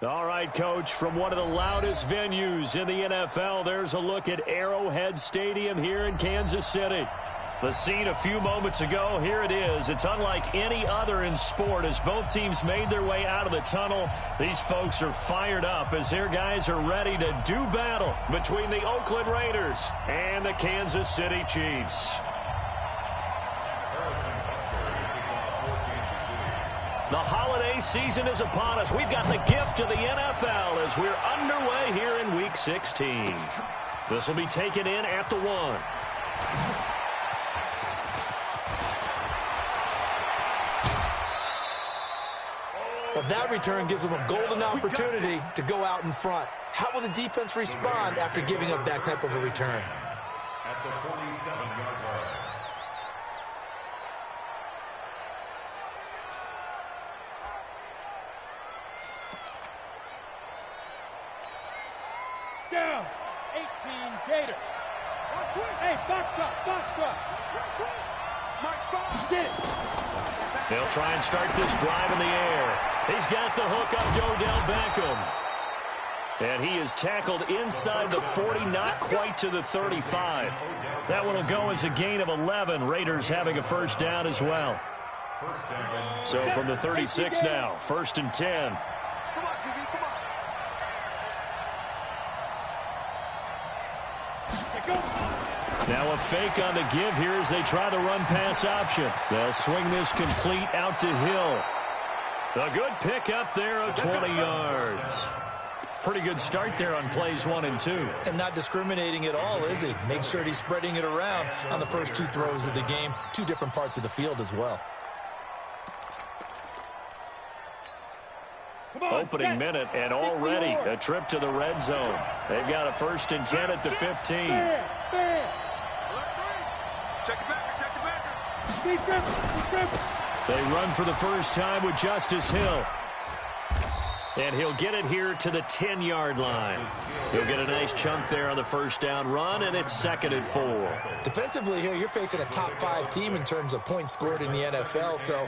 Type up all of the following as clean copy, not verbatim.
All right, Coach, from one of the loudest venues in the NFL, there's a look at Arrowhead Stadium here in Kansas City. The scene a few moments ago, here it is. It's unlike any other in sport as both teams made their way out of the tunnel. These folks are fired up as their guys are ready to do battle between the Oakland Raiders and the Kansas City Chiefs. The holiday season is upon us. We've got the gift of the NFL as we're underway here in Week 16. This will be taken in at the 1. Well, that return gives them a golden opportunity to go out in front. How will the defense respond after giving up that type of a return? At the 47-yard line. Down, 18 Gators. Hey, box drop. Get it. They'll try and start this drive in the air. He's got the hook up to Odell Beckham. And he is tackled inside the 40, not quite to the 35. That one will go as a gain of 11. Raiders having a first down as well. So from the 36 now, 1st and 10. Come on, QB, come on. Now a fake on the give here as they try the run-pass option. They'll swing this complete out to Hill. A good pick up there of 20 yards. Pretty good start there on plays 1 and 2. And not discriminating at all, is he? Make sure he's spreading it around on the first 2 throws of the game. 2 different parts of the field as well. Opening minute and already a trip to the red zone. They've got a 1st and 10 at the 15. Check it back. They run for the first time with Justice Hill. And he'll get it here to the 10-yard line. He'll get a nice chunk there on the first down run, and it's 2nd and 4. Defensively here, you're facing a top 5 team in terms of points scored in the NFL. So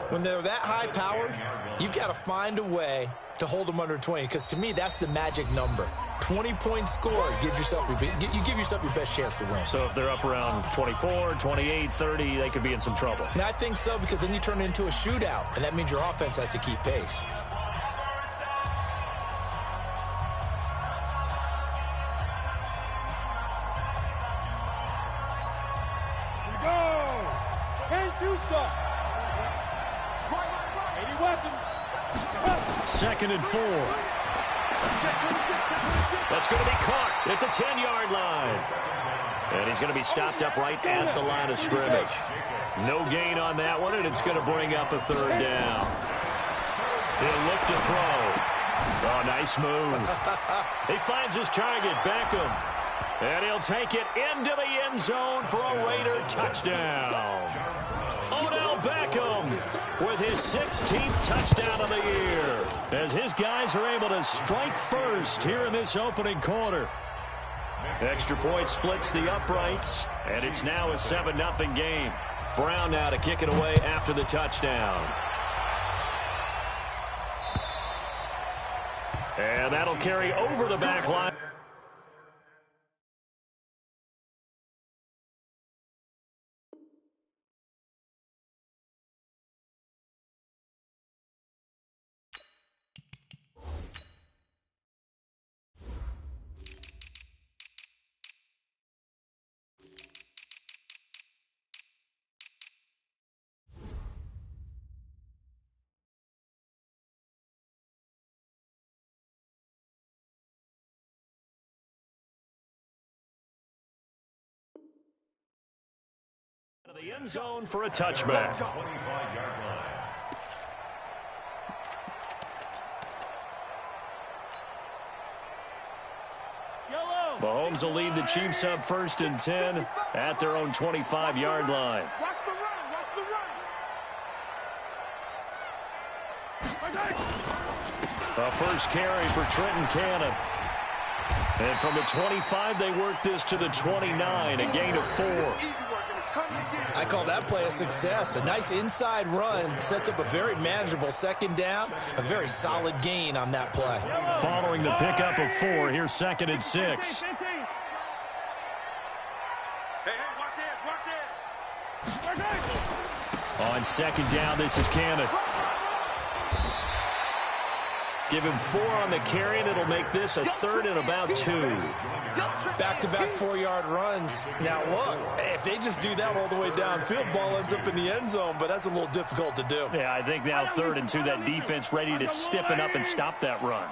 when they're that high-powered, you've got to find a way to hold them under 20. Because to me, that's the magic number. 20 points scored gives yourself you give yourself your best chance to win. So if they're up around 24, 28, 30, they could be in some trouble. And I think so, because then you turn it into a shootout, and that means your offense has to keep pace. Second and 4. That's going to be caught at the 10-yard line. And he's going to be stopped up right at the line of scrimmage. No gain on that one, and it's going to bring up a 3rd down. He'll look to throw. Oh, nice move. He finds his target, Beckham. And he'll take it into the end zone for a Raider touchdown. Odell Beckham with his 16th touchdown of the year as his guys are able to strike first here in this opening quarter. Extra point splits the uprights, and it's now a 7-0 game. Brown now to kick it away after the touchdown. And that'll carry over the back line. The end zone for a touchback. Mahomes will lead the Chiefs up 1st and 10 at their own 25-yard line. Watch the run. A first carry for Trenton Cannon. And from the 25, they work this to the 29, a gain of 4. I call that play a success. A nice inside run sets up a very manageable second down, a very solid gain on that play. Following the pickup of 4, here's 2nd and 6. On 2nd down, this is Cannon. Give him 4 on the carry, and it'll make this a 3rd and about 2. Back-to-back 4-yard runs. Now, look, if they just do that all the way downfield, ball ends up in the end zone, but that's a little difficult to do. Yeah, I think now 3rd and 2, that defense ready to stiffen up and stop that run.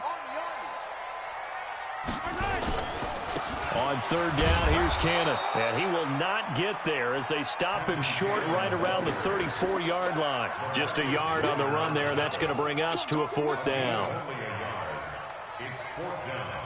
On 3rd down, here's Cannon. And he will not get there as they stop him short right around the 34-yard line. Just a yard on the run there, and that's going to bring us to a 4th down. It's 4th down.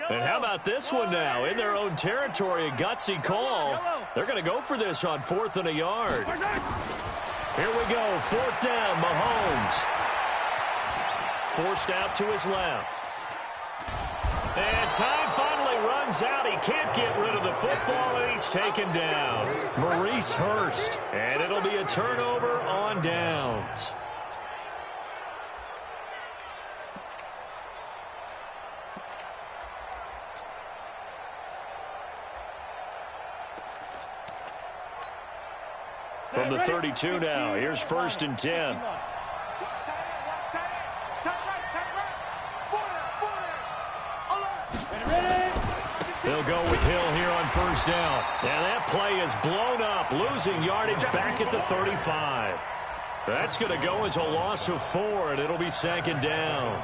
And how about this one now? In their own territory, a gutsy call. They're going to go for this on 4th and a yard. Here we go, 4th down, Mahomes. Forced out to his left. And time finally runs out. He can't get rid of the football, and he's taken down. Maurice Hurst. And it'll be a turnover on downs. From the 32 now, here's 1st and 10. They'll go with Hill here on 1st down. And that play is blown up, losing yardage back at the 35. That's going to go as a loss of 4, and it'll be 2nd down.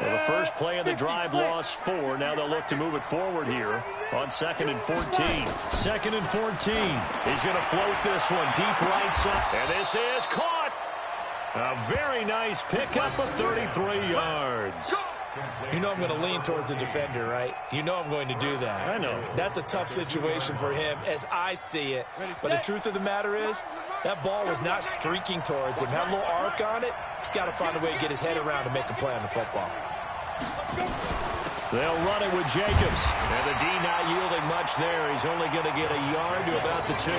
Well, the first play of the drive lost 4. Now they'll look to move it forward here on 2nd and 14. 2nd and 14. He's going to float this one deep right side. And this is caught. A very nice pickup of 33 yards. You know I'm going to lean towards the defender, right? You know I'm going to do that. I know. That's a tough situation for him as I see it. But the truth of the matter is, that ball was not streaking towards him. Had a little arc on it. He's got to find a way to get his head around and make a play on the football. They'll run it with Jacobs. And the D not yielding much there. He's only going to get a yard to about the 2.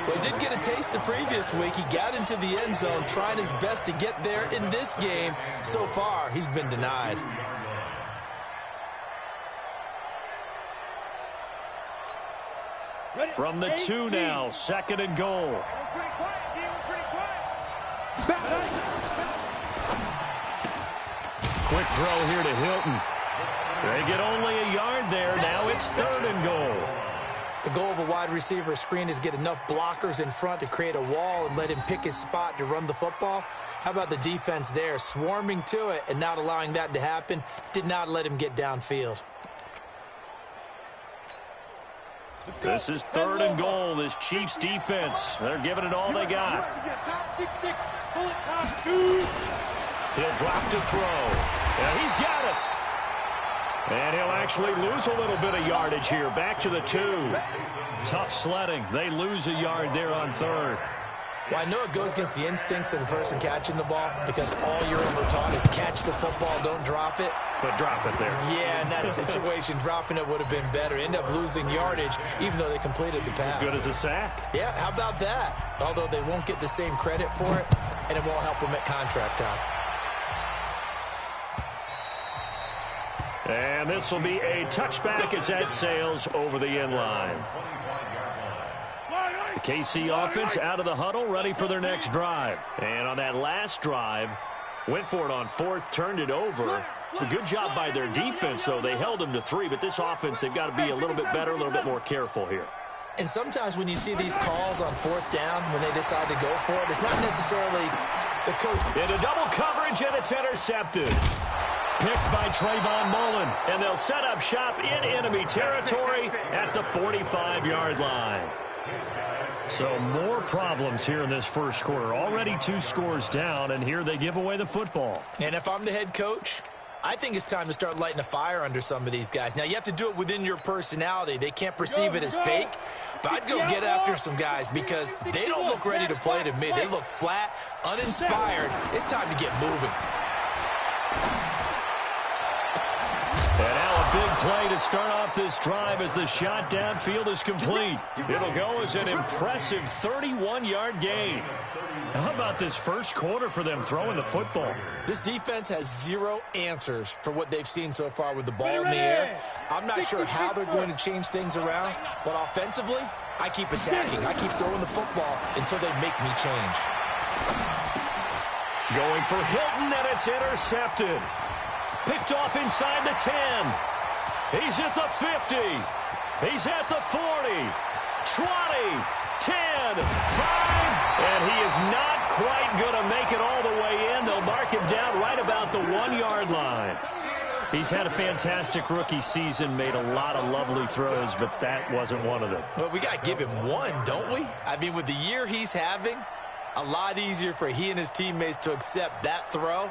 Well, he did get a taste the previous week. He got into the end zone trying his best to get there in this game. So far, he's been denied. From the 2 now, 2nd and goal. Quick throw here to Hilton. They get only a yard there. Now it's 3rd and goal. The goal of a wide receiver screen is get enough blockers in front to create a wall and let him pick his spot to run the football. How about the defense there, swarming to it and not allowing that to happen? Did not let him get downfield. This is 3rd and goal. This Chiefs defense, they're giving it all they got. He'll drop to throw. And he's got it. And he'll actually lose a little bit of yardage here. Back to the 2. Tough sledding. They lose a yard there on 3rd. Well, I know it goes against the instincts of the person catching the ball because all you're ever taught is catch the football, don't drop it. But drop it there. Yeah, in that situation, dropping it would have been better. End up losing yardage even though they completed the pass. As good as a sack. Yeah, how about that? Although they won't get the same credit for it, and it won't help them at contract time. And this will be a touchback as that sails over the end line. The KC offense out of the huddle, ready for their next drive. And on that last drive, went for it on 4th, turned it over. A good job by their defense, though. They held them to 3, but this offense, they've got to be a little bit better, a little bit more careful here. And sometimes when you see these calls on 4th down, when they decide to go for it, it's not necessarily the coach. Into double coverage, and it's intercepted. Picked by Trayvon Mullen, and they'll set up shop in enemy territory at the 45-yard line. So more problems here in this first quarter. Already 2 scores down, and here they give away the football. And if I'm the head coach, I think it's time to start lighting a fire under some of these guys. Now, you have to do it within your personality. They can't perceive it as fake, but I'd go get after some guys because they don't look ready to play to me. They look flat, uninspired. It's time to get moving. And now a big play to start off this drive as the shot downfield is complete. It'll go as an impressive 31-yard gain. How about this first quarter for them throwing the football? This defense has 0 answers for what they've seen so far with the ball in the air. I'm not sure how they're going to change things around, but offensively, I keep attacking. I keep throwing the football until they make me change. Going for Hilton, and it's intercepted. Picked off inside the 10. He's at the 50. He's at the 40. 20. 10. 5. And he is not quite going to make it all the way in. They'll mark him down right about the 1-yard line. He's had a fantastic rookie season, made a lot of lovely throws, but that wasn't one of them. Well, we got to give him one, don't we? I mean, with the year he's having, a lot easier for he and his teammates to accept that throw.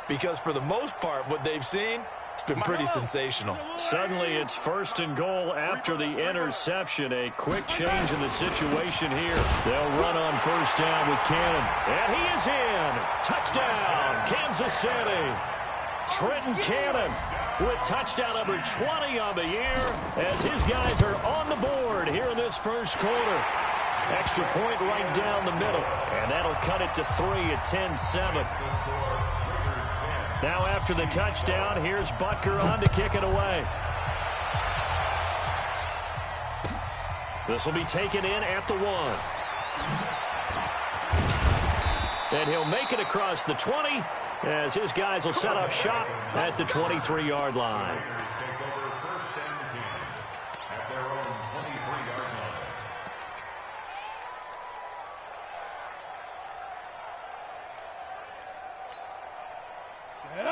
Because for the most part, what they've seen, it's been pretty sensational. Suddenly, it's 1st and goal after the interception. A quick change in the situation here. They'll run on 1st down with Cannon. And he is in. Touchdown, Kansas City. Trenton Cannon with touchdown number 20 on the year as his guys are on the board here in this first quarter. Extra point right down the middle. And that'll cut it to 3 at 10-7. Now after the touchdown, here's Butker on to kick it away. This will be taken in at the 1. And he'll make it across the 20 as his guys will set up shop at the 23-yard line.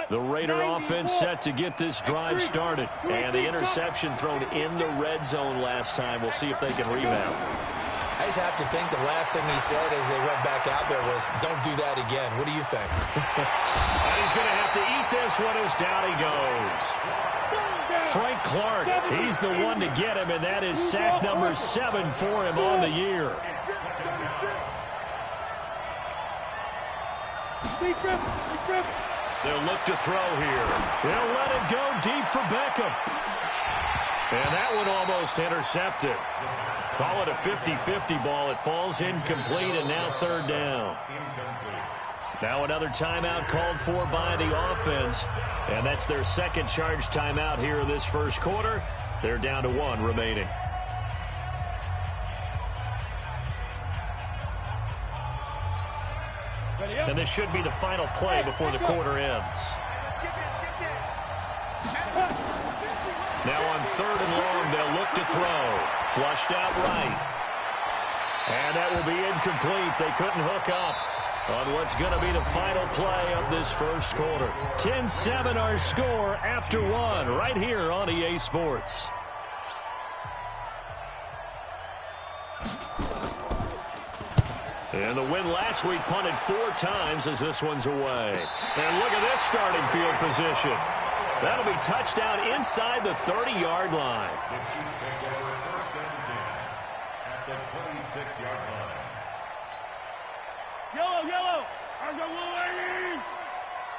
The Raider offense set to get this drive started. And the interception thrown in the red zone last time. We'll see if they can rebound. I just have to think the last thing he said as they went back out there was, don't do that again. What do you think? And he's going to have to eat this one as down he goes. Frank Clark, he's the one to get him, and that is sack number 7 for him on the year. They'll look to throw here. They'll let it go deep for Beckham. And that one almost intercepted. Call it a 50-50 ball. It falls incomplete, and now 3rd down. Now another timeout called for by the offense. And that's their second charge timeout here in this first quarter. They're down to 1 remaining. And this should be the final play before the quarter ends. Now on 3rd and long, they'll look to throw. Flushed out right. And that will be incomplete. They couldn't hook up on what's going to be the final play of this first quarter. 10-7 our score after 1 right here on EA Sports. And the win last week punted 4 times as this one's away. And look at this starting field position. That'll be touchdown inside the 30-yard line. The Chiefs take over 1st and 10 at the 26-yard line. Yellow, yellow. I got Wolverine.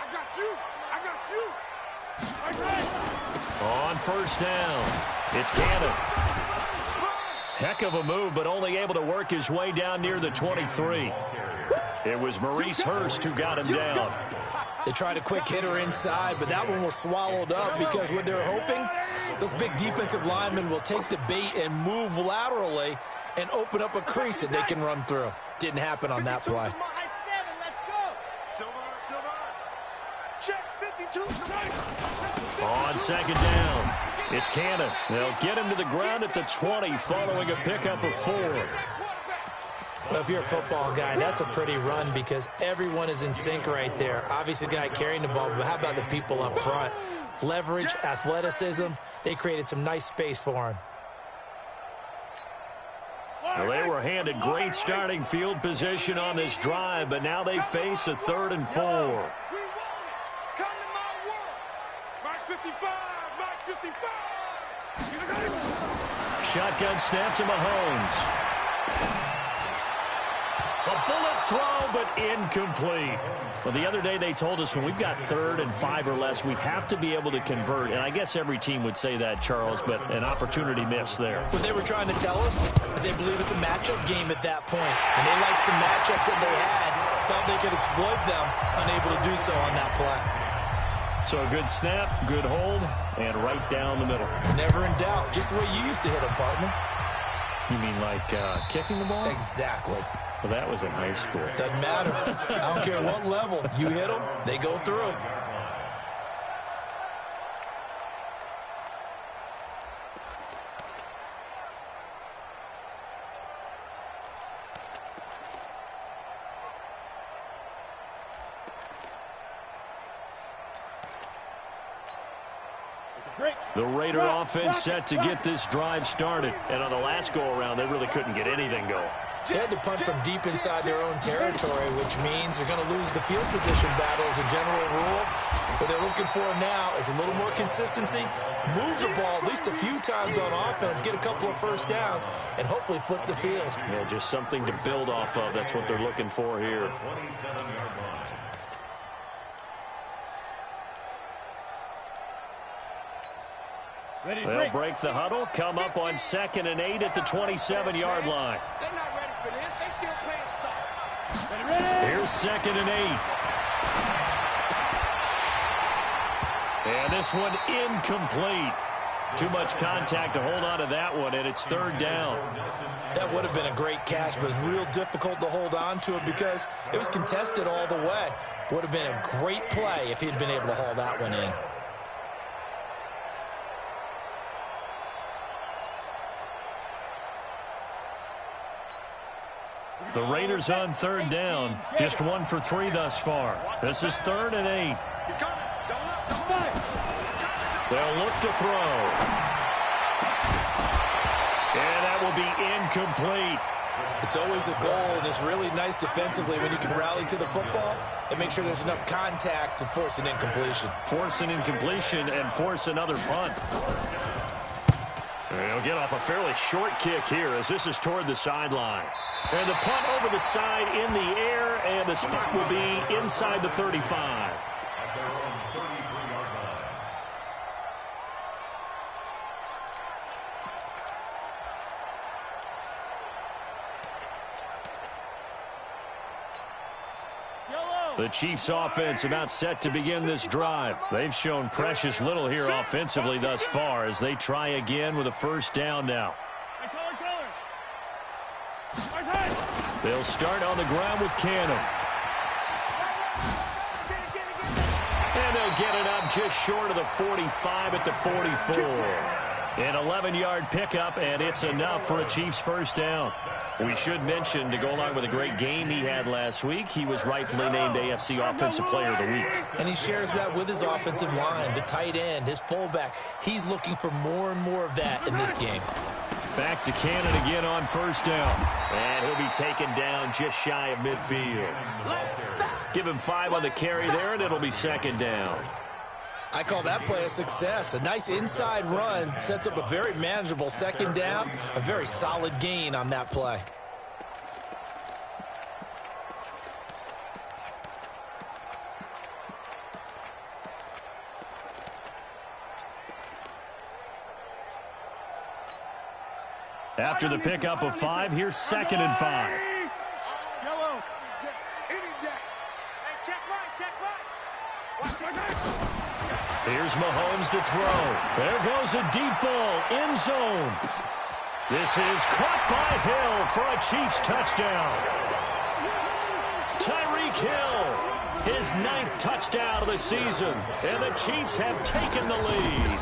I got you. I got you. On 1st down, it's Cannon. Heck of a move, but only able to work his way down near the 23. It was Maurice Hurst who got him down. They tried a quick hitter inside, but that one was swallowed up because what they're hoping, those big defensive linemen will take the bait and move laterally and open up a crease that they can run through. Didn't happen on that play. Check 52. On 2nd down, it's Cannon. They'll get him to the ground at the 20 following a pickup of 4. Well, if you're a football guy, that's a pretty run because everyone is in sync right there. Obviously, the guy carrying the ball, but how about the people up front? Leverage, athleticism, they created some nice space for him. Well, they were handed great starting field position on this drive, but now they face a 3rd and 4. We want it. Come to my world. Mark 55. Mark 55. Shotgun snap to Mahomes. A bullet throw, but incomplete. Well, the other day they told us when we've got 3rd and 5 or less, we have to be able to convert. And I guess every team would say that, Charles, but an opportunity missed there. What they were trying to tell us is they believe it's a matchup game at that point. And they liked some matchups that they had, thought they could exploit them, unable to do so on that play. So a good snap, good hold, and right down the middle. Never in doubt. Just the way you used to hit them, partner. You mean like kicking the ball? Exactly. Well, that was in high school. Doesn't matter. I don't care what level. You hit them, they go through. The Raider offense set to get this drive started. And on the last go-around, they really couldn't get anything going. They had to punt from deep inside their own territory, which means they're going to lose the field position battle as a general rule. What they're looking for now is a little more consistency, move the ball at least a few times on offense, get a couple of first downs, and hopefully flip the field. Yeah, just something to build off of. That's what they're looking for here. 27-yard line. They'll break the huddle, come up on 2nd and 8 at the 27-yard line. They're not ready for this. They still playing soft. Here's 2nd and 8. And this one incomplete. Too much contact to hold on to that one, and it's 3rd down. That would have been a great catch, but it's real difficult to hold on to it because it was contested all the way. Would have been a great play if he'd been able to haul that one in. The Raiders on 3rd down. Just 1 for 3 thus far. This is 3rd and 8. He's coming. Double up. Double up. They'll look to throw. And that will be incomplete. It's always a goal, and it's really nice defensively when you can rally to the football and make sure there's enough contact to force an incompletion. Force an incompletion and force another punt. And he'll get off a fairly short kick here as this is toward the sideline. And the punt over the side in the air, and the spot will be inside the 35. At their own 33-yard line. The Chiefs offense about set to begin this drive. They've shown precious little here offensively thus far as they try again with a 1st down now. They'll start on the ground with Cannon. And they'll get it up just short of the 45 at the 44. An 11-yard pickup, and it's enough for a Chiefs 1st down. We should mention, to go along with a great game he had last week, he was rightfully named AFC Offensive Player of the Week. And he shares that with his offensive line, the tight end, his fullback. He's looking for more and more of that in this game. Back to Cannon again on 1st down. And he'll be taken down just shy of midfield. Give him 5 on the carry there, and it'll be 2nd down. I call that play a success. A nice inside run sets up a very manageable 2nd down. A very solid gain on that play. After the pickup of 5, here's 2nd and 5. Yellow. Any day. Hey, check right. Watch right. Here's Mahomes to throw. There goes a deep ball, end zone. This is caught by Hill for a Chiefs touchdown. Tyreek Hill, his 9th touchdown of the season, and the Chiefs have taken the lead.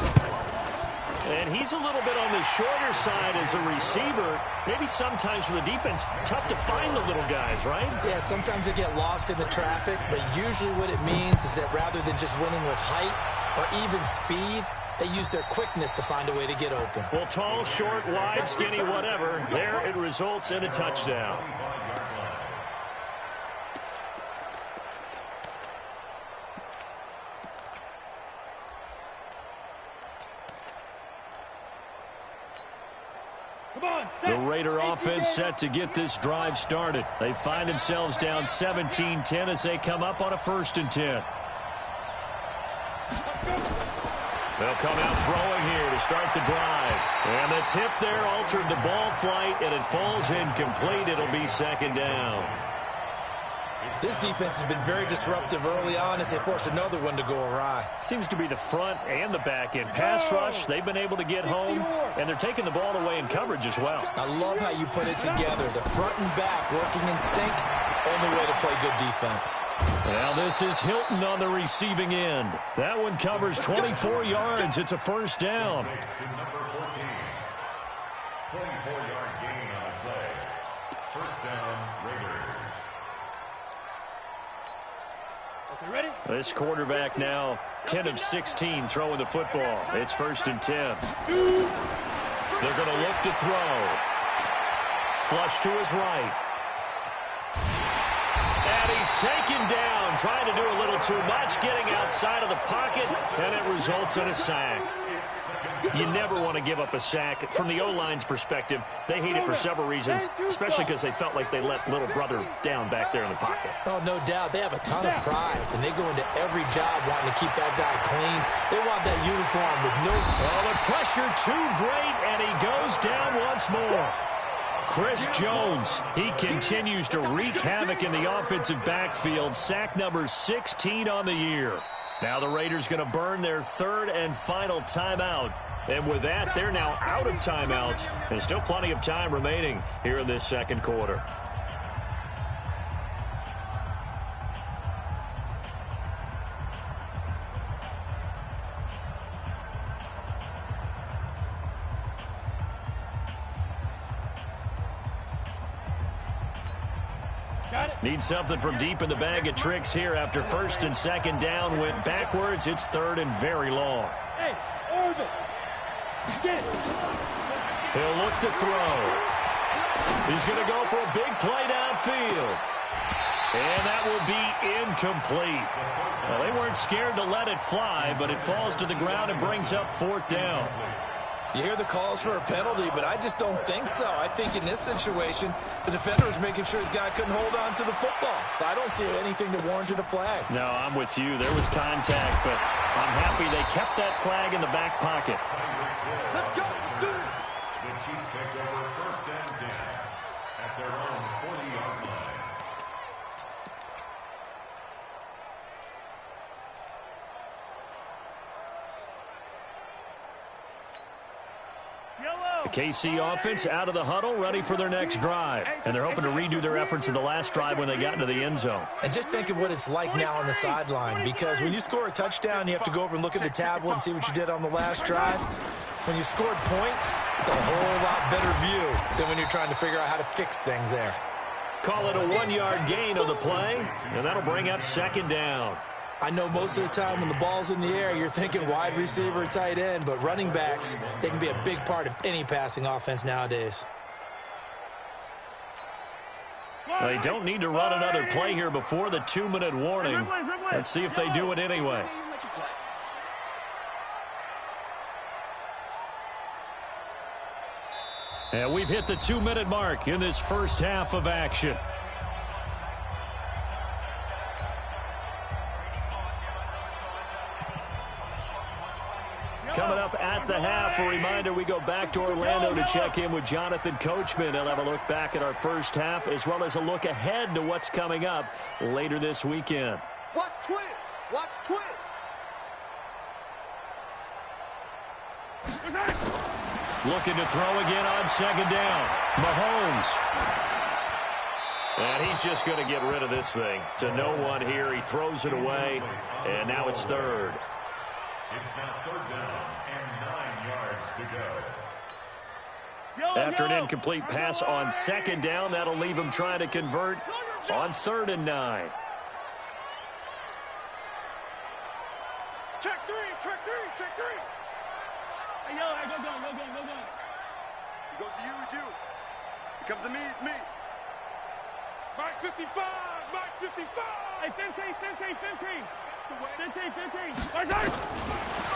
And he's a little bit on the shorter side as a receiver. Maybe sometimes for the defense, tough to find the little guys, right? Yeah, sometimes they get lost in the traffic, but usually what it means is that rather than just winning with height or even speed, They use their quickness to find a way to get open. Well, tall, short, wide, skinny, whatever. There it results in a touchdown. The Raider offense set to get this drive started. They find themselves down 17-10 as they come up on a 1st and 10. They'll come out throwing here to start the drive. And the tip there altered the ball flight, and it falls incomplete. It'll be 2nd down. This defense has been very disruptive early on as they force another one to go awry. Seems to be the front and the back end. Pass rush, they've been able to get home, and they're taking the ball away in coverage as well. I love how you put it together. The front and back working in sync, only way to play good defense. Now this is Hilton on the receiving end. That one covers 24 yards. It's a 1st down. 24-yard gain on the play. 1st down, Raiders. Ready? This quarterback now 10 of 16 throwing the football. It's 1st and 10. They're going to look to throw. Flush to his right. And he's taken down, trying to do a little too much, getting outside of the pocket, and it results in a sack. You never want to give up a sack. From the O-line's perspective, they hate it for several reasons, especially because they felt like they let little brother down back there in the pocket. Oh, no doubt. They have a ton of pride, and they go into every job wanting to keep that guy clean. They want that uniform with no... Well, the pressure too great, and he goes down once more. Chris Jones, he continues to wreak havoc in the offensive backfield. Sack number 16 on the year. Now the Raiders going to burn their 3rd and final timeout. And with that, they're now out of timeouts. There's still plenty of time remaining here in this 2nd quarter. Need something from deep in the bag of tricks here after 1st and 2nd down. Went backwards. It's 3rd and very long. Hey, Orbit. He'll look to throw. He's going to go for a big play downfield. And that will be incomplete. Well, they weren't scared to let it fly, but it falls to the ground and brings up 4th down. You hear the calls for a penalty, but I just don't think so. I think in this situation, the defender was making sure his guy couldn't hold on to the football. So I don't see anything to warrant a flag. No, I'm with you. There was contact, but I'm happy they kept that flag in the back pocket. Let's go. The Chiefs take over 1st and 10 at their own 40-yard line. The KC offense out of the huddle, ready for their next drive. And they're hoping to redo their efforts in the last drive when they got into the end zone. And just think of what it's like now on the sideline, because when you score a touchdown, you have to go over and look at the tablet and see what you did on the last drive. When you scored points, it's a whole lot better view than when you're trying to figure out how to fix things there. Call it a 1-yard gain on the play, and that'll bring up 2nd down. I know most of the time when the ball's in the air, you're thinking wide receiver, tight end, but running backs, they can be a big part of any passing offense nowadays. They don't need to run another play here before the 2-minute warning. Let's see if they do it anyway. And we've hit the 2-minute mark in this 1st half of action. Coming up at the half, a reminder, we go back to Orlando to check in with Jonathan Coachman. He'll have a look back at our 1st half as well as a look ahead to what's coming up later this weekend. Watch twins. Watch twins. Looking to throw again on 2nd down. Mahomes. And he's just going to get rid of this thing. To no one here. He throws it away. And now it's 3rd. It's now 3rd down and 9 yards to go. After an incomplete pass on 2nd down, that'll leave him trying to convert on 3rd and 9. Check three. Hey, yo, hey, go gun. He goes to you, it's you. He comes to me, it's me. Mark 55, Mark 55. Hey, 15. That's the way. 15. Mark.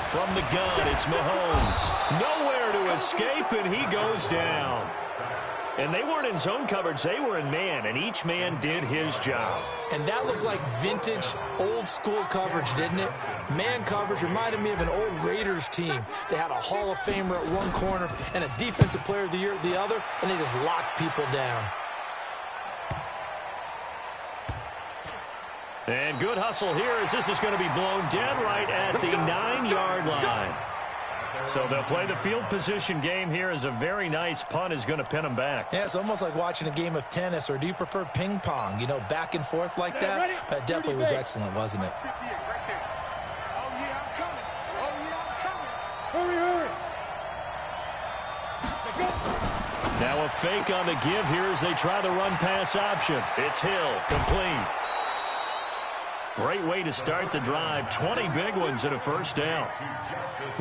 From the gun, it's Mahomes. Nowhere to escape, and he goes down. And they weren't in zone coverage. They were in man, and each man did his job. And that looked like vintage, old-school coverage, didn't it? Man coverage reminded me of an old Raiders team. They had a Hall of Famer at one corner and a Defensive Player of the Year at the other, and they just locked people down. And good hustle here as this is going to be blown dead right at the 9-yard line. So they'll play the field position game here as a very nice punt is going to pin them back. Yeah, it's almost like watching a game of tennis, or do you prefer ping pong? You know, back and forth like that? That definitely was excellent, wasn't it? 58 right there. Oh, yeah, I'm coming. Oh, yeah, I'm coming. Hurry. Now a fake on the give here as they try the run-pass option. It's Hill, complete. Great way to start the drive. 20 big ones and a first down.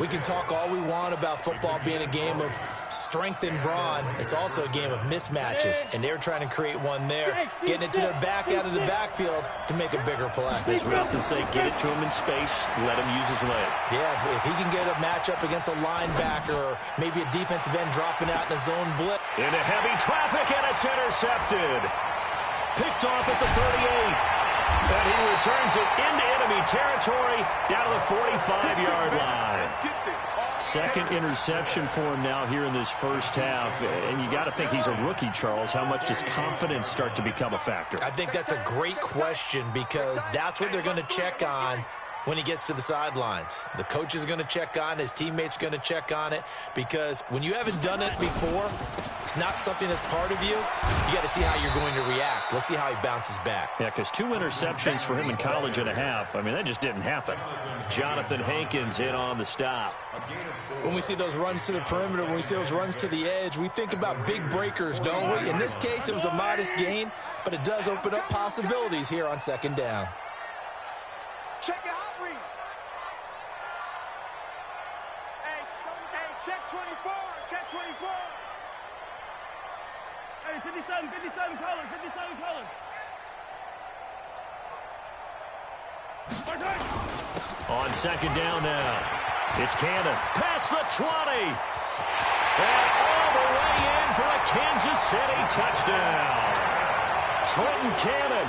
We can talk all we want about football being a game of strength and brawn. It's also a game of mismatches, and they're trying to create one there, getting it to their back out of the backfield to make a bigger play. As we often say, get it to him in space, let him use his leg. Yeah, if he can get a matchup against a linebacker or maybe a defensive end dropping out in a zone blitz. Into heavy traffic, and it's intercepted. Picked off at the 38. And he returns it into enemy territory down to the 45-yard line. Second interception for him now here in this first half. And you got to think he's a rookie, Charles. How much does confidence start to become a factor? I think that's a great question because that's what they're going to check on when he gets to the sidelines. The coach is going to check on, his teammates are going to check on it, because when you haven't done it before, it's not something that's part of you. You got to see how you're going to react. Let's see how he bounces back. Yeah, because 2 interceptions for him in college and a half. I mean, that just didn't happen. Jonathan Hankins in on the stop. When we see those runs to the perimeter, when we see those runs to the edge, we think about big breakers, don't we? In this case, it was a modest gain, but it does open up possibilities here on second down. Check it out. Check 24. Check 24. Hey, 57 color. On second down now, it's Cannon. Past the 20. And all the way in for a Kansas City touchdown. Trenton Cannon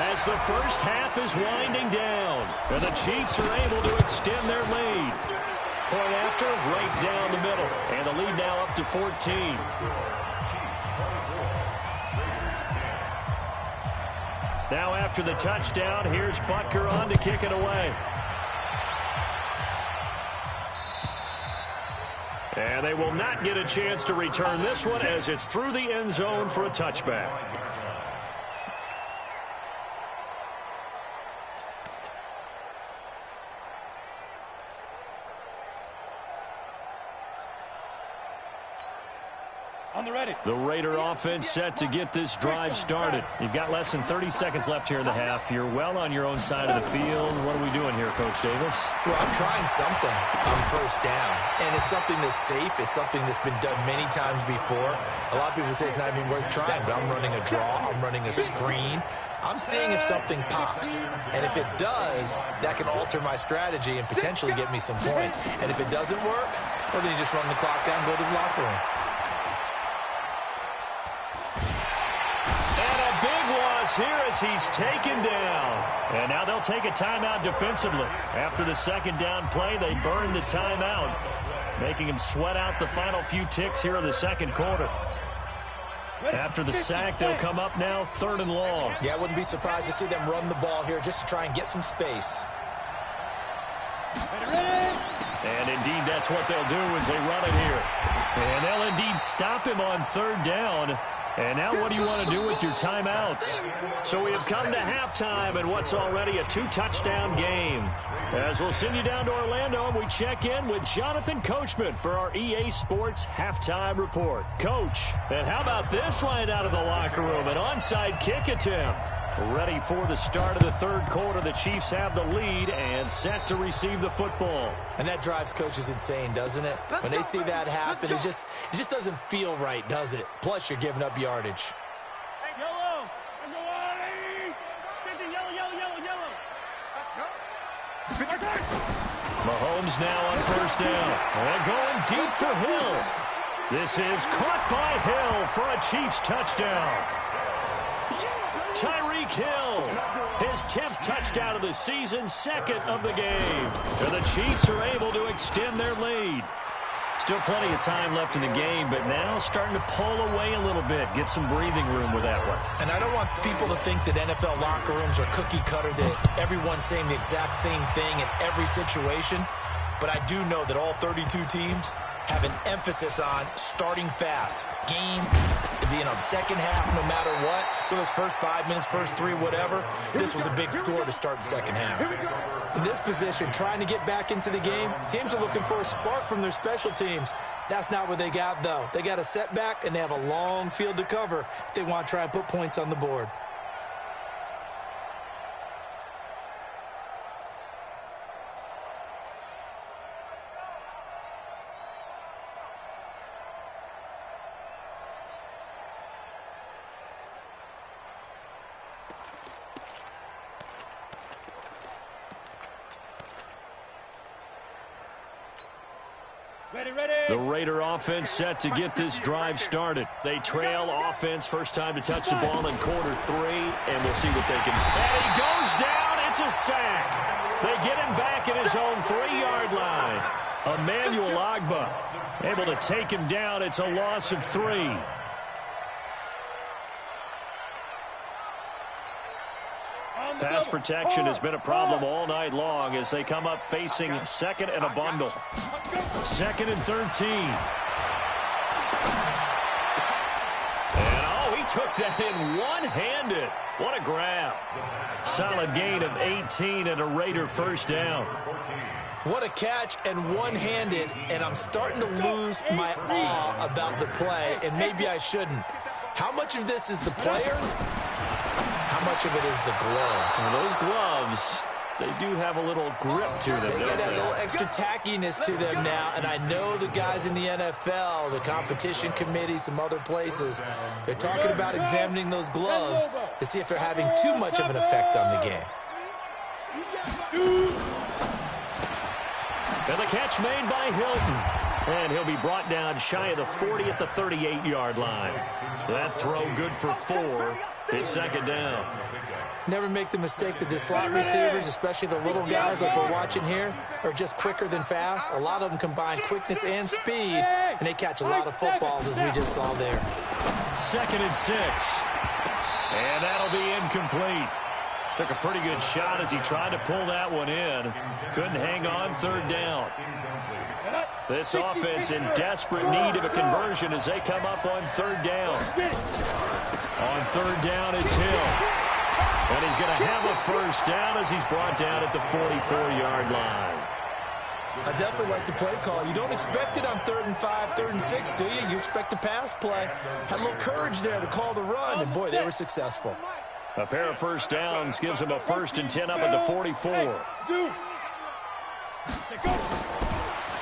as the first half is winding down. And the Chiefs are able to extend their lead. Point after, right down the middle. And the lead now up to 14. Now after the touchdown, here's Butker on to kick it away. And they will not get a chance to return this one as it's through the end zone for a touchback. The Raider offense set to get this drive started. You've got less than 30 seconds left here in the half. You're well on your own side of the field. What are we doing here, Coach Davis? Well, I'm trying something on first down, and it's something that's safe. It's something that's been done many times before. A lot of people say it's not even worth trying, but I'm running a draw. I'm running a screen. I'm seeing if something pops, and if it does, that can alter my strategy and potentially get me some points. And if it doesn't work, well, then you just run the clock down and go to the locker room. Here as he's taken down. And now they'll take a timeout defensively. After the second down play, they burn the timeout, making him sweat out the final few ticks here in the second quarter. After the sack, they'll come up now 3rd and long. Yeah, I wouldn't be surprised to see them run the ball here just to try and get some space. And indeed, that's what they'll do as they run it here. And they'll indeed stop him on 3rd down. And now what do you want to do with your timeouts? So we have come to halftime in what's already a 2-touchdown game. As we'll send you down to Orlando, and we check in with Jonathan Coachman for our EA Sports Halftime Report. Coach, and how about this line out of the locker room? An onside kick attempt. Ready for the start of the third quarter. The Chiefs have the lead and set to receive the football. And that drives coaches insane, doesn't it? When they see that happen, it just doesn't feel right, does it? Plus, you're giving up yardage. Yellow. Let's go, Ollie. 50, yellow, yellow, yellow, yellow. Let's go. Mahomes now on first down. And going deep for Hill. This is caught by Hill for a Chiefs touchdown. Tyreek Hill, his 10th touchdown of the season, second of the game. And the Chiefs are able to extend their lead. Still plenty of time left in the game, but now starting to pull away a little bit, get some breathing room with that one. And I don't want people to think that NFL locker rooms are cookie cutter, that everyone's saying the exact same thing in every situation. But I do know that all 32 teams have an emphasis on starting fast. Game, second half, no matter what. Whether it's first 5 minutes, first 3, whatever. This was a big score to start the second half. In this position, trying to get back into the game, teams are looking for a spark from their special teams. That's not what they got, though. They got a setback, and they have a long field to cover if they want to try and put points on the board. The Raider offense set to get this drive started. They trail offense, first time to touch the ball in quarter 3, and we'll see what they can. And he goes down. It's a sack. They get him back at his own 3-yard line. Emmanuel Ogbah able to take him down. It's a loss of 3. Pass protection has been a problem all night long as they come up facing second and a bundle. 2nd and 13. And, he took that in one-handed. What a grab. Solid gain of 18 and a Raider first down. What a catch and one-handed, and I'm starting to lose my awe about the play, and maybe I shouldn't. How much of this is the player? How much of it is the glove? Well, those gloves, they do have a little grip to them. They got that little extra tackiness to them now, and I know the guys in the NFL, the competition committee, some other places, they're talking about examining those gloves to see if they're having too much of an effect on the game. And the catch made by Hilton. And he'll be brought down shy of the 40 at the 38-yard line. That throw good for 4. It's 2nd down. Never make the mistake that the slot receivers, especially the little guys like we're watching here, are just quicker than fast. A lot of them combine quickness and speed, and they catch a lot of footballs, as we just saw there. 2nd and 6. And that'll be incomplete. Took a pretty good shot as he tried to pull that one in. Couldn't hang on 3rd down. This offense in desperate need of a conversion as they come up on 3rd down. On 3rd down, it's Hill. And he's going to have a first down as he's brought down at the 44-yard line. I definitely like the play call. You don't expect it on 3rd and 5, 3rd and 6, do you? You expect a pass play. Had a little courage there to call the run, and boy, they were successful. A pair of first downs gives him a 1st and 10 up at the 44.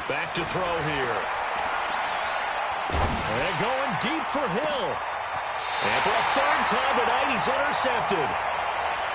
Back to throw here. And going deep for Hill. And for a 3rd time tonight, he's intercepted.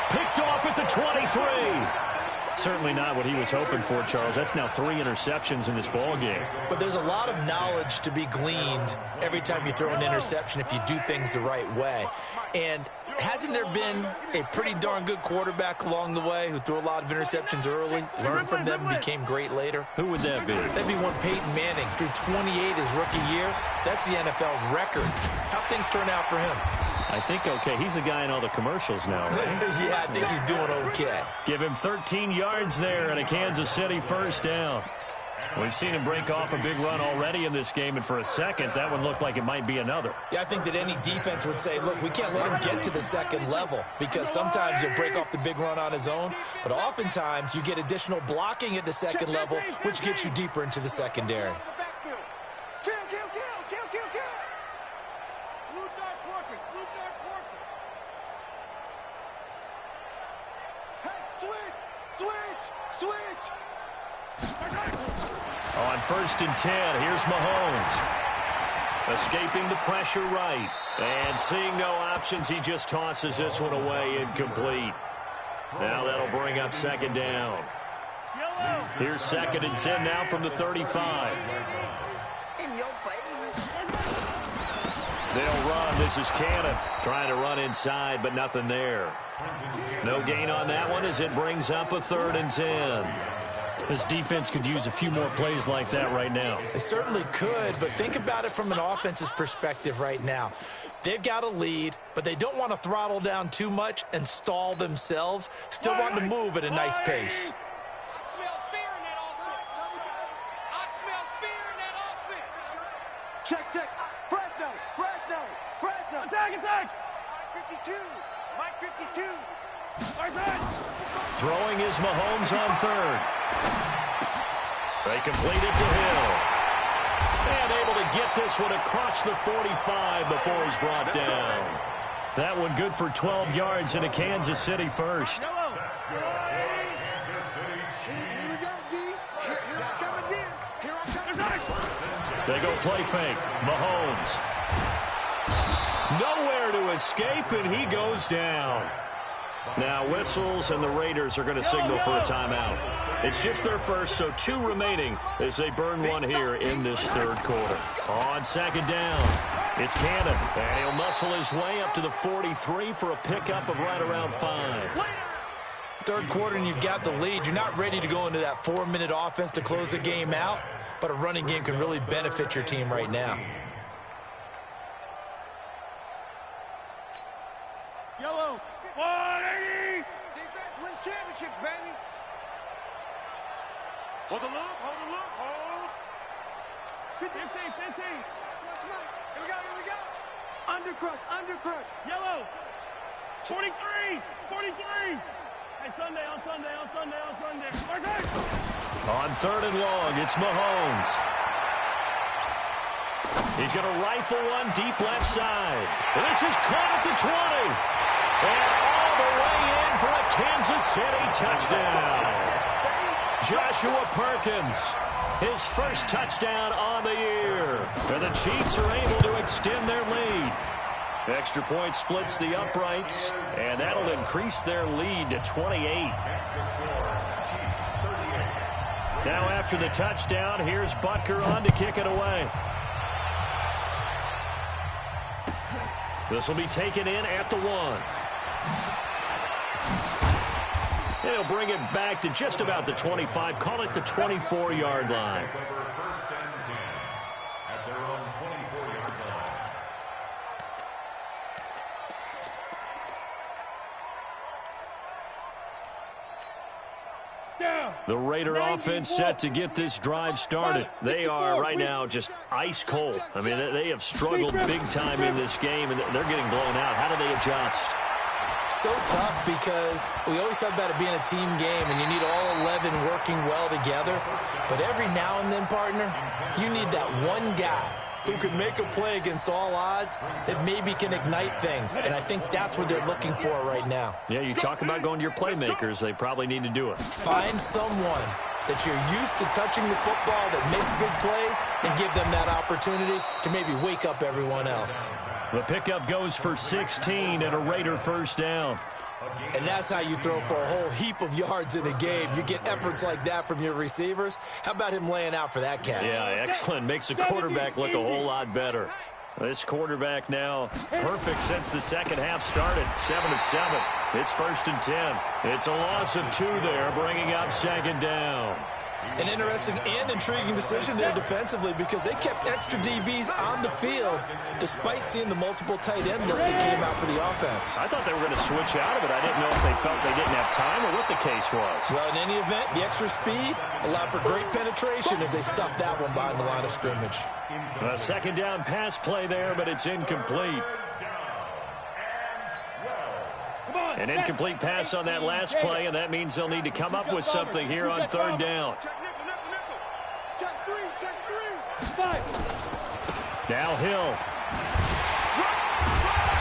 Picked off at the 23. Certainly not what he was hoping for, Charles. That's now 3 interceptions in this ball game. But there's a lot of knowledge to be gleaned every time you throw an interception if you do things the right way. And hasn't there been a pretty darn good quarterback along the way who threw a lot of interceptions early, learned from them, and became great later? Who would that be? That'd be one Peyton Manning. Threw 28 his rookie year. That's the NFL record. How'd things turn out for him? I think okay. He's a guy in all the commercials now, right? Yeah, I think he's doing okay. Give him 13 yards there and a Kansas City first down. We've seen him break off a big run already in this game, and for a second, that one looked like it might be another. Yeah, I think that any defense would say, look, we can't let him get to the second level because sometimes he'll break off the big run on his own, but oftentimes you get additional blocking at the second level, which gets you deeper into the secondary. Switch. On 1st and 10, here's Mahomes. Escaping the pressure right. And seeing no options, he just tosses this one away, incomplete. Now that'll bring up 2nd down. Here's 2nd and 10 now from the 35. In your face. They'll run. This is Cannon trying to run inside, but nothing there. No gain on that one as it brings up a 3rd and 10. This defense could use a few more plays like that right now. It certainly could, but think about it from an offense's perspective right now. They've got a lead, but they don't want to throttle down too much and stall themselves. Still want to move at a nice pace. I smell fear in that offense. I smell fear in that offense. Check. Fresno. Attack! Mike 52. Throwing is Mahomes on 3rd. They complete it to Hill. And able to get this one across the 45 before he's brought down. That one good for 12 yards and a Kansas City first. Here we go, D. Here I come again. They go play fake. Mahomes. Nowhere to escape, and he goes down. Now whistles, and the Raiders are going to signal for a timeout. It's just their first, so 2 remaining as they burn one here in this 3rd quarter. On 2nd down, it's Cannon, and he'll muscle his way up to the 43 for a pickup of right around 5. 3rd quarter and you've got the lead. You're not ready to go into that 4-minute offense to close the game out, but a running game can really benefit your team right now. Yellow. 180. Defense wins championships, baby. Hold the look. 15. Here we go. Undercrush. Yellow. 43. Hey, Sunday. On 3rd and long, it's Mahomes. He's going to rifle one deep left side. And this is caught at the 20. And all the way in for a Kansas City touchdown. Joshua Perkins, his first touchdown on the year. And the Chiefs are able to extend their lead. Extra point splits the uprights, and that'll increase their lead to 28. Now after the touchdown, here's Butker on to kick it away. This will be taken in at the 1. He'll bring it back to just about the 25, call it the 24-yard line. The Raider offense set to get this drive started. They are right now just ice cold. I mean, they have struggled big time in this game, and they're getting blown out. How do they adjust? So tough because we always talk about it being a team game, and you need all 11 working well together. But every now and then, partner, you need that one guy who can make a play against all odds that maybe can ignite things. And I think that's what they're looking for right now. Yeah, you talk about going to your playmakers. They probably need to do it. Find someone that you're used to touching the football that makes big plays and give them that opportunity to maybe wake up everyone else. The pickup goes for 16 and a Raider first down. And that's how you throw for a whole heap of yards in a game. You get efforts like that from your receivers. How about him laying out for that catch? Yeah, excellent. Makes the quarterback look a whole lot better. This quarterback now perfect since the second half started. 7 of 7. It's 1st and 10. It's a loss of 2 there, bringing up 2nd down. An interesting and intriguing decision there defensively because they kept extra DBs on the field despite seeing the multiple tight end look that came out for the offense. I thought they were going to switch out of it. I didn't know if they felt they didn't have time or what the case was. Well, in any event, the extra speed allowed for great penetration as they stuffed that one behind the line of scrimmage. A 2nd down pass play there, but it's incomplete. An incomplete pass on that last play, and that means they'll need to come up with something here on 3rd down. Check three. Now Hill.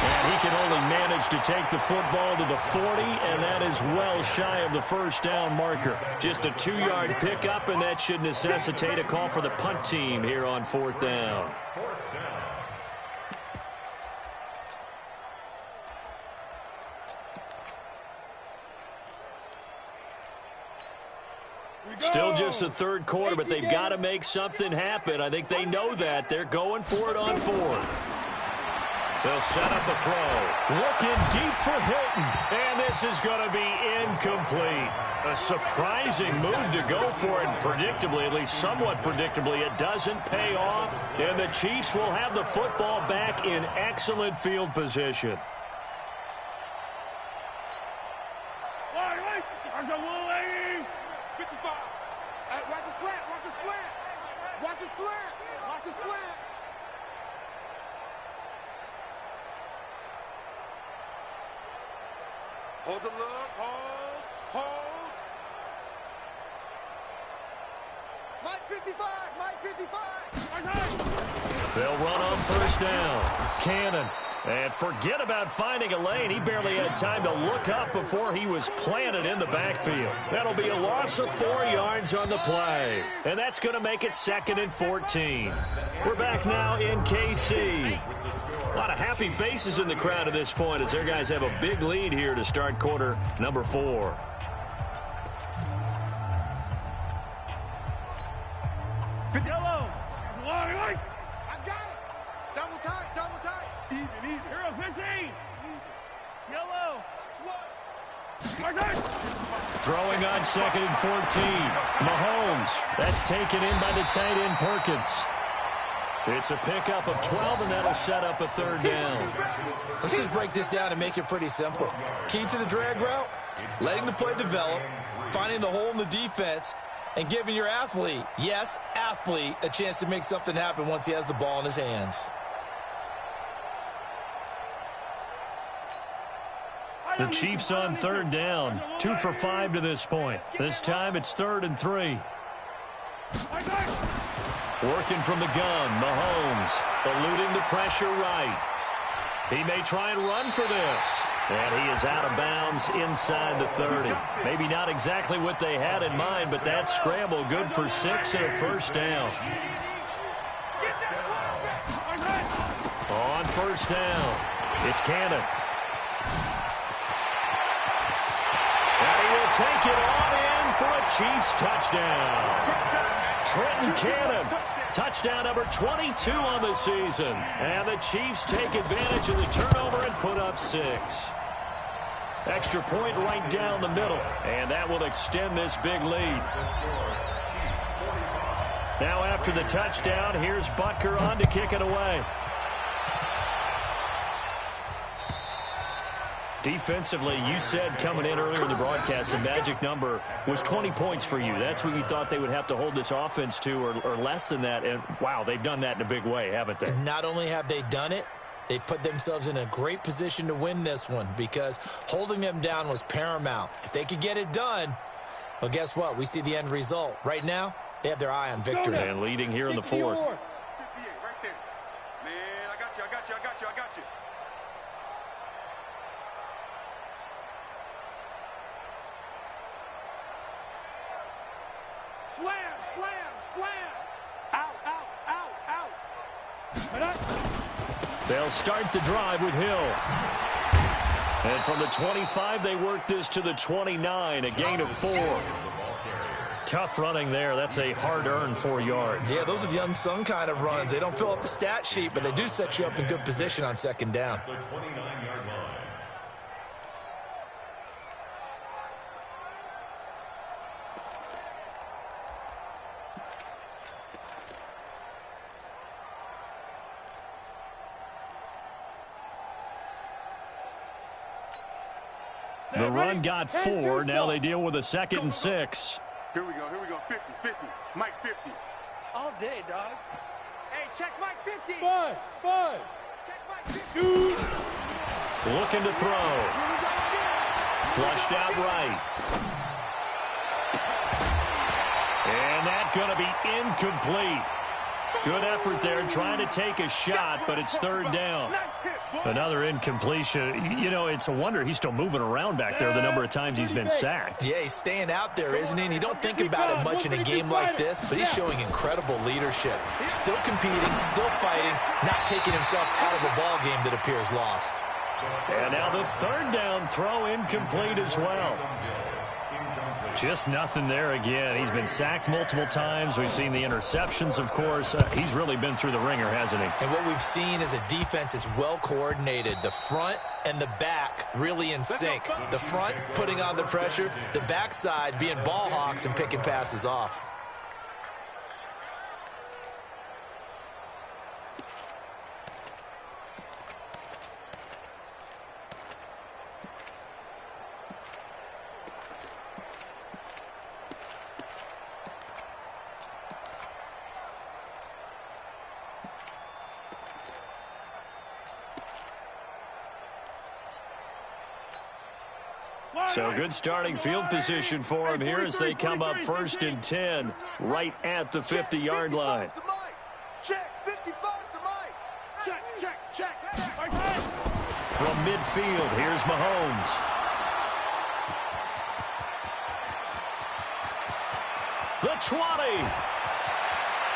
And he can only manage to take the football to the 40, and that is well shy of the first down marker. Just a 2-yard pickup, and that should necessitate a call for the punt team here on 4th down. Still just the third quarter, but they've got to make something happen. I think they know that. They're going for it on 4th. They'll set up a throw. Looking deep for Hilton. And this is going to be incomplete. A surprising move to go for it. Predictably, at least somewhat predictably, it doesn't pay off. And the Chiefs will have the football back in excellent field position. Watch the slant, watch the slant. Watch the slant, watch the slant. Hold the look, hold. Mike 55, Mike 55. They'll run on first down. Cannon. And forget about finding a lane. He barely had time to look up before he was planted in the backfield. That'll be a loss of 4 yards on the play. And that's going to make it 2nd and 14. We're back now in KC. A lot of happy faces in the crowd at this point as their guys have a big lead here to start quarter number 4. Yellow. I got it. Double tight, double tight. Even. Hero 15. Yellow. Throwing on 2nd and 14. Mahomes. That's taken in by the tight end Perkins. It's a pickup of 12, and that'll set up a 3rd down. Let's just break this down and make it pretty simple. Key to the drag route, letting the play develop, finding the hole in the defense, and giving your athlete, yes, athlete, a chance to make something happen once he has the ball in his hands. The Chiefs on 3rd down. 2 for 5 to this point. This time it's 3rd and 3. Working from the gun, Mahomes eluding the pressure right. He may try and run for this. And he is out of bounds inside the 30. Maybe not exactly what they had in mind, but that scramble good for 6 and a first down. On first down, it's Cannon. And he will take it on in for a Chiefs touchdown. Trenton Cannon. Touchdown number 22 on the season. And the Chiefs take advantage of the turnover and put up 6. Extra point right down the middle. And that will extend this big lead. Now after the touchdown, here's Butker on to kick it away. Defensively, you said coming in earlier in the broadcast, the magic number was 20 points for you. That's what you thought they would have to hold this offense to, or less than that. And, wow, they've done that in a big way, haven't they? And not only have they done it, they put themselves in a great position to win this one because holding them down was paramount. If they could get it done, well, guess what? We see the end result. Right now, they have their eye on victory. And leading here in the 4th. 58 right there. Man, I got you. Slam. Out. They'll start the drive with Hill. And from the 25, they work this to the 29, a gain of 4. Tough running there. That's a hard-earned 4 yards. Yeah, those are the unsung kind of runs. They don't fill up the stat sheet, but they do set you up in good position on 2nd down. The 29-yard line. The run got 4. Now they deal with a 2nd and 6. Here we go. 50. Mike 50. All day, dog. Hey, check Mike 50. Five. Check Mike 50. Looking to throw. Flushed out right. And that's going to be incomplete. Good effort there, trying to take a shot, but it's third down. Another incompletion. You know, it's a wonder he's still moving around back there the number of times he's been sacked. Yeah, he's staying out there, isn't he? And you don't think about it much in a game like this, but he's showing incredible leadership. Still competing, still fighting, not taking himself out of a ball game that appears lost. And now the third down throw incomplete as well. Just nothing there again. He's been sacked multiple times. We've seen the interceptions, of course. He's really been through the ringer, hasn't he? And what we've seen is a defense is well coordinated. The front and the back really in sync. The front putting on the pressure, the backside being ball hawks and picking passes off. So good starting field position for him here as they come up 1st and 10 right at the 50-yard line. Check, 55 the mic. Check, check, check. From midfield, here's Mahomes. The 20.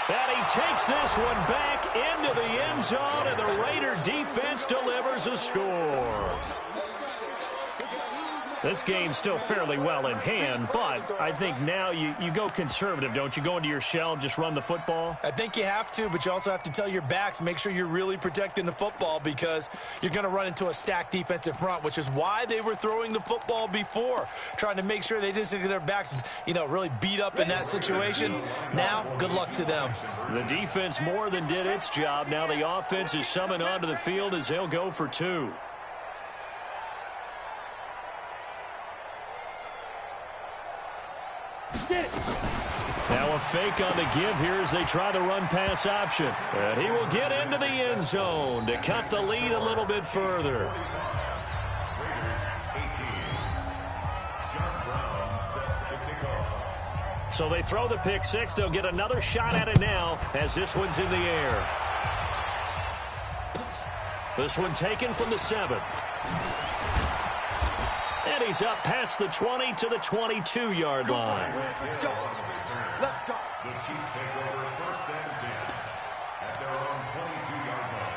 And he takes this one back into the end zone, and the Raider defense delivers a score. This game's still fairly well in hand, but I think now you go conservative, don't you? Go into your shell and just run the football? I think you have to, but you also have to tell your backs, make sure you're really protecting the football because you're going to run into a stacked defensive front, which is why they were throwing the football before, trying to make sure they didn't get their backs, really beat up in that situation. Now, good luck to them. The defense more than did its job. Now the offense is summoned onto the field as they'll go for 2. Now a fake on the give here as they try the run-pass option. And he will get into the end zone to cut the lead a little bit further. So they throw the pick six. They'll get another shot at it now as this one's in the air. This one taken from the 7. And he's up past the 20 to the 22-yard line. Let's go. Let's go. The Chiefs take over 1st and 10 at their own 22-yard line.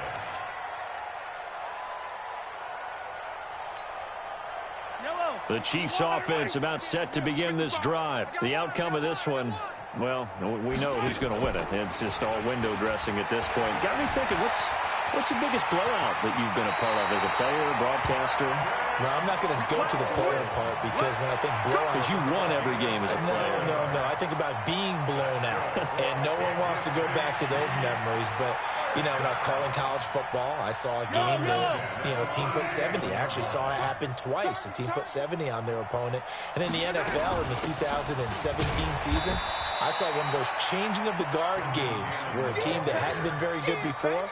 The Chiefs offense about set to begin this drive. The outcome of this one, well, we know who's going to win it. It's just all window dressing at this point. Got me thinking, what's the biggest blowout that you've been a part of as a player, broadcaster? No, I'm not going to go to the player part because when I think blowout... Because you won every game as a player. No. I think about being blown out. And no one wants to go back to those memories. But, when I was calling college football, I saw a game that, a team put 70. I actually saw it happen twice. A team put 70 on their opponent. And in the NFL in the 2017 season, I saw one of those changing of the guard games where a team that hadn't been very good before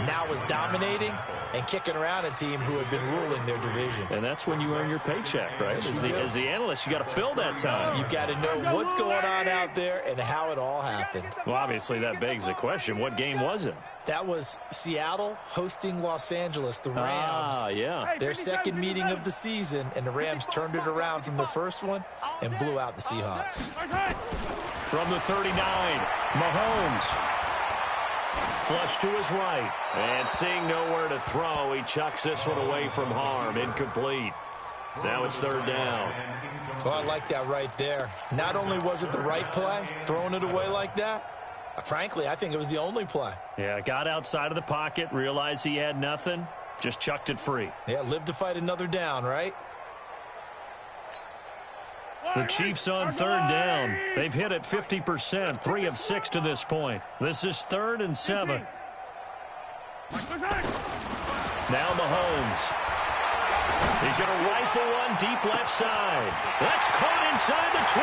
now was dominating and kicking around a team who had been ruling their division. And that's when you earn your paycheck, right? As the analyst, you got to fill that time. You've got to know what's going on out there and how it all happened. Well, obviously, that begs the question, what game was it? That was Seattle hosting Los Angeles, the Rams. Yeah. Their second meeting of the season, and the Rams turned it around from the first one and blew out the Seahawks. From the 39, Mahomes. Flush to his right. And seeing nowhere to throw, he chucks this one away from harm. Incomplete. Now it's 3rd down. Well, I like that right there. Not only was it the right play, throwing it away like that, frankly, I think it was the only play. Yeah, got outside of the pocket, realized he had nothing, just chucked it free. Yeah, live to fight another down, right? The Chiefs on 3rd down. They've hit it 50%, 3 of 6 to this point. This is 3rd and 7. Now Mahomes. He's going to rifle one deep left side. That's caught inside the 20.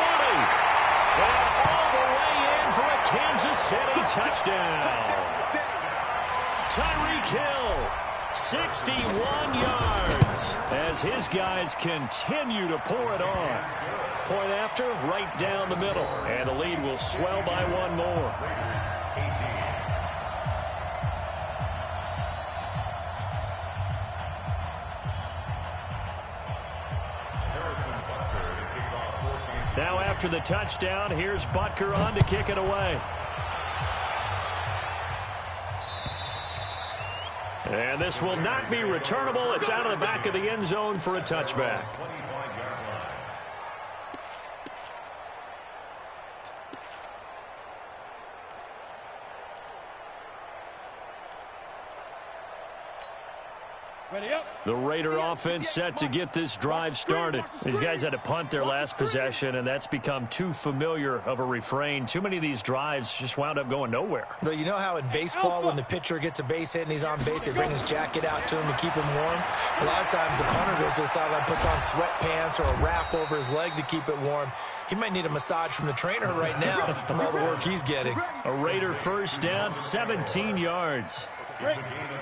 And all the way in for a Kansas City touchdown. Tyreek Hill, 61 yards as his guys continue to pour it on. Point after, right down the middle. And the lead will swell by one more. after the touchdown. Here's Butker on to kick it away. And this will not be returnable. It's out of the back of the end zone for a touchback. The Raider offense set to get this drive started. These guys had to punt their last possession, and that's become too familiar of a refrain. Too many of these drives just wound up going nowhere. But you know how in baseball, when the pitcher gets a base hit and he's on base, they bring his jacket out to him to keep him warm? A lot of times the punter goes to the sideline, puts on sweatpants or a wrap over his leg to keep it warm. He might need a massage from the trainer right now from all the work he's getting. A Raider first down, 17 yards.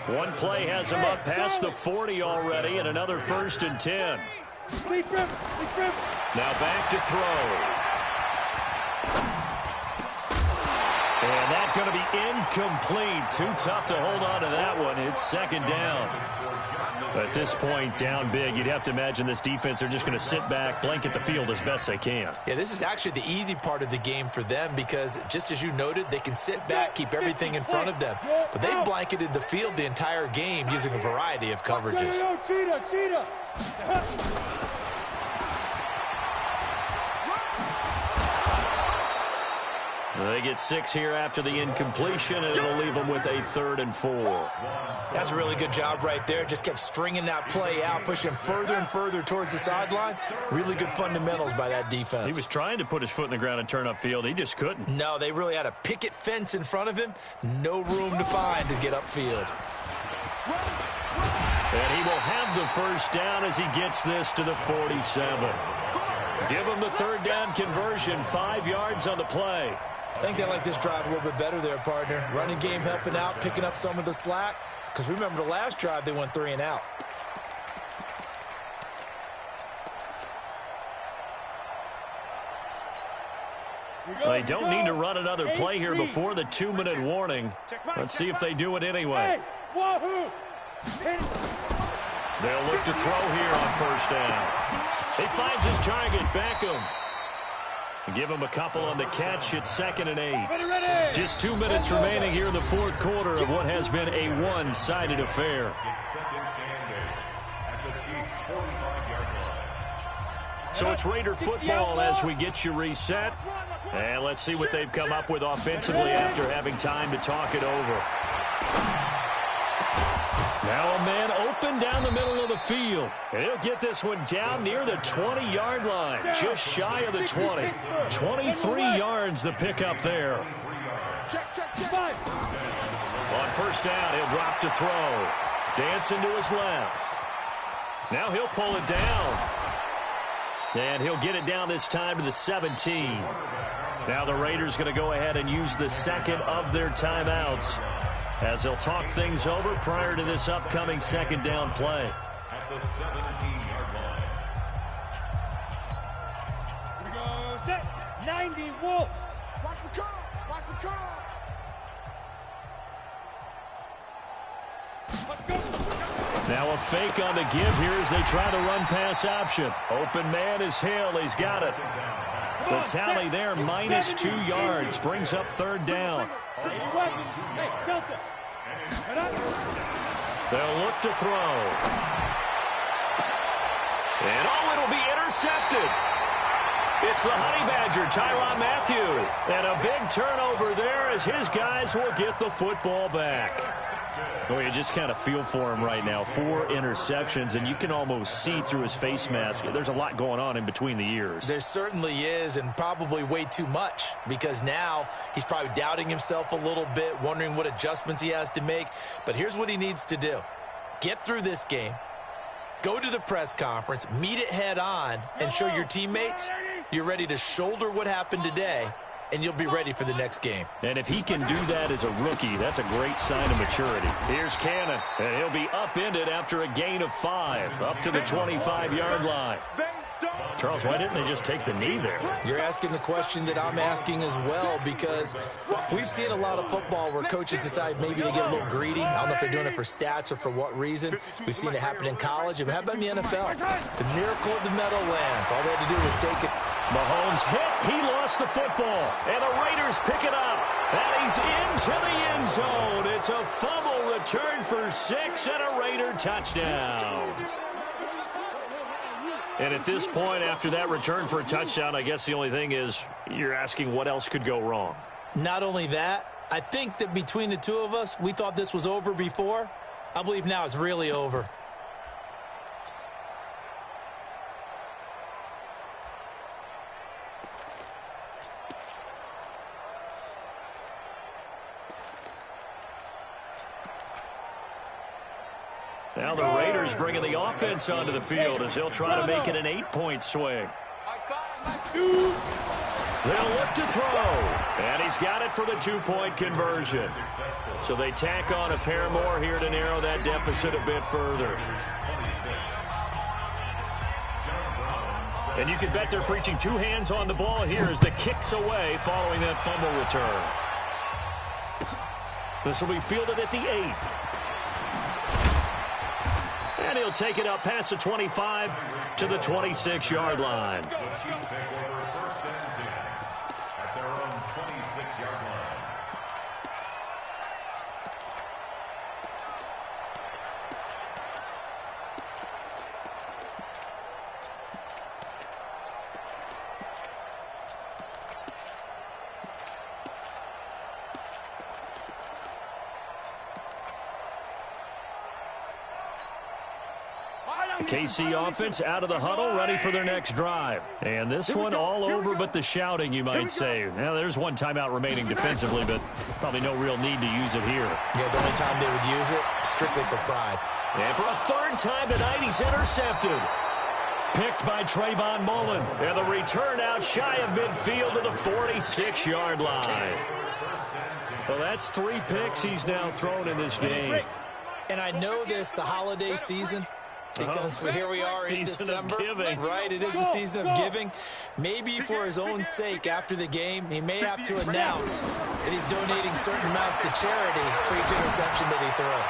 One play has him up past the 40 already, and another 1st and 10. Now back to throw. And that's going to be incomplete. Too tough to hold on to that one. It's 2nd down. At this point, down big, you'd have to imagine this defense, they're just going to sit back, blanket the field as best they can. Yeah, this is actually the easy part of the game for them because, just as you noted, they can sit back, keep everything in front of them. But they've blanketed the field the entire game using a variety of coverages. Cheetah. They get 6 here after the incompletion, and it'll leave them with a 3rd and 4. That's a really good job right there. Just kept stringing that play out, pushing further and further towards the sideline. Really good fundamentals by that defense. He was trying to put his foot in the ground and turn upfield. He just couldn't. No, they really had a picket fence in front of him. No room to find to get upfield. And he will have the first down as he gets this to the 47. Give him the 3rd down conversion, 5 yards on the play. I think they like this drive a little bit better there, partner. Running game helping out, picking up some of the slack. Because remember, the last drive, they went 3 and out. They don't need to run another play here before the 2-minute warning. Let's see if they do it anyway. They'll look to throw here on 1st down. He finds his target, Beckham. Give him a couple on the catch. It's 2nd and 8. Just 2 minutes remaining here in the 4th quarter of what has been a one-sided affair. So it's Raider football as we get you reset. And let's see what they've come up with offensively after having time to talk it over. Now a man open down the middle of the field. And he'll get this one down near the 20-yard line, just shy of the 20. 23 yards the pickup there. On 1st down, he'll drop to throw. Dancing to his left. Now he'll pull it down. And he'll get it down this time to the 17. Now the Raiders going to go ahead and use the 2nd of their timeouts as they'll talk things over prior to this upcoming 2nd down play. At the 17-yard line. Here we go, set, 90, Wolf. Watch the curl. Watch the curl. Let's go. Now a fake on the give here as they try to run pass option. Open man is Hill. He's got it. The tally there, minus 2 yards, brings up 3rd down. Hey, Delta. They'll look to throw. And it'll be intercepted. It's the Honey Badger, Tyrann Mathieu. And a big turnover there as his guys will get the football back. Well, you just kind of feel for him right now. 4 interceptions, and you can almost see through his face mask. There's a lot going on in between the ears. There certainly is, and probably way too much, because now he's probably doubting himself a little bit, wondering what adjustments he has to make. But here's what he needs to do. Get through this game, go to the press conference, meet it head on, and show your teammates you're ready to shoulder what happened today, and you'll be ready for the next game. And if he can do that as a rookie, that's a great sign of maturity. Here's Cannon, and he'll be upended after a gain of 5, up to the 25-yard line. Charles, why didn't they just take the knee there? You're asking the question that I'm asking as well, because we've seen a lot of football where coaches decide maybe they get a little greedy. I don't know if they're doing it for stats or for what reason. We've seen it happen in college. And how about in the NFL? The miracle of the Meadowlands. All they had to do was take it. Mahomes hit. He lost the football, and the Raiders pick it up. And he's into the end zone. It's a fumble return for 6 and a Raider touchdown. And at this point, after that return for a touchdown, I guess the only thing is you're asking what else could go wrong. Not only that, I think that between the two of us, we thought this was over before. I believe now it's really over. Now the Raiders bringing the offense onto the field as they'll try to make it an 8-point swing. They'll look to throw, and he's got it for the 2-point conversion. So they tack on a pair more here to narrow that deficit a bit further. And you can bet they're preaching 2 hands on the ball here as the kick's away following that fumble return. This will be fielded at the 8. And he'll take it up past the 25 to the 26-yard line. KC offense out of the huddle, ready for their next drive. And this one all over but the shouting, you might say. Now, there's one timeout remaining defensively, but probably no real need to use it here. Yeah, the only time they would use it, strictly for pride. And for a 3rd time tonight, he's intercepted. Picked by Trayvon Mullen. And the return out shy of midfield to the 46-yard line. Well, that's 3 picks he's now thrown in this game. And I know this, the holiday season, because here we are in December, right? It is the season of giving. Maybe for his own sake, after the game, he may have to announce that he's donating certain amounts to charity for each interception that he throws.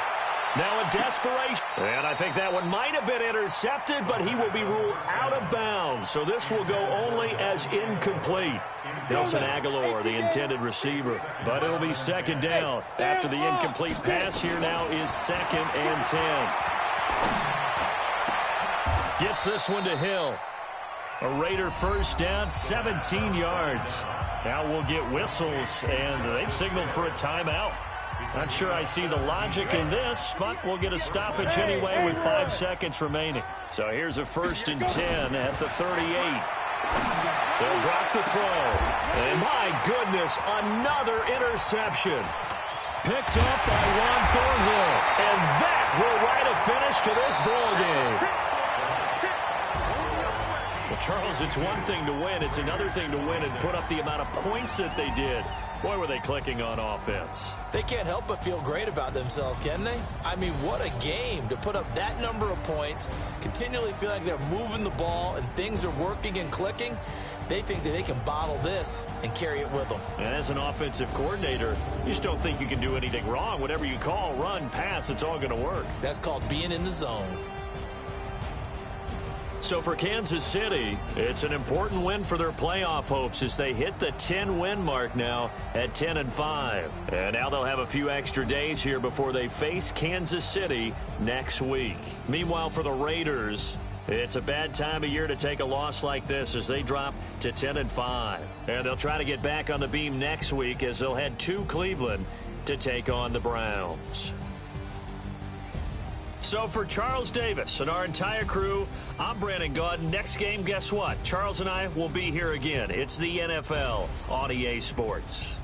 Now a desperation. And I think that one might have been intercepted, but he will be ruled out of bounds. So this will go only as incomplete. Nelson Aguilar, the intended receiver. But it'll be 2nd down. After the incomplete pass, here now is 2nd and 10. Gets this one to Hill. A Raider 1st down, 17 yards. Now we'll get whistles, and they've signaled for a timeout. Not sure I see the logic in this, but we'll get a stoppage anyway with 5 seconds remaining. So here's a 1st and 10 at the 38. They'll drop the throw. And my goodness, another interception. Picked up by Juan Thornhill. And that will write a finish to this ball game. Well, Charles, it's one thing to win. It's another thing to win and put up the amount of points that they did. Boy, were they clicking on offense. They can't help but feel great about themselves, can they? I mean, what a game to put up that number of points, continually feel like they're moving the ball and things are working and clicking. They think that they can bottle this and carry it with them. And as an offensive coordinator, you just don't think you can do anything wrong. Whatever you call, run, pass, it's all going to work. That's called being in the zone. So for Kansas City, it's an important win for their playoff hopes as they hit the 10-win mark now at 10-5. And now they'll have a few extra days here before they face Kansas City next week. Meanwhile, for the Raiders, it's a bad time of year to take a loss like this as they drop to 10-5. And they'll try to get back on the beam next week as they'll head to Cleveland to take on the Browns. So for Charles Davis and our entire crew, I'm Brandon Gaudin. Next game, guess what? Charles and I will be here again. It's the NFL on EA Sports.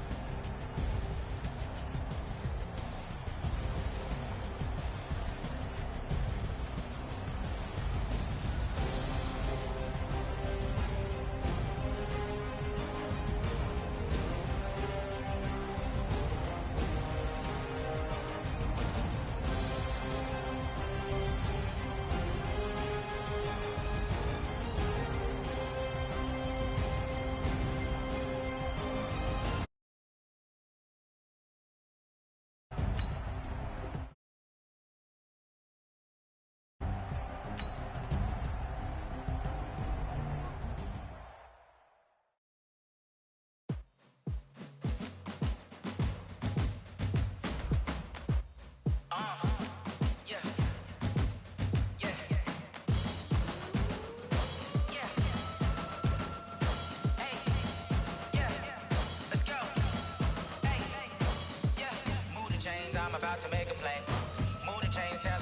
about to make a play. Move the chains, tell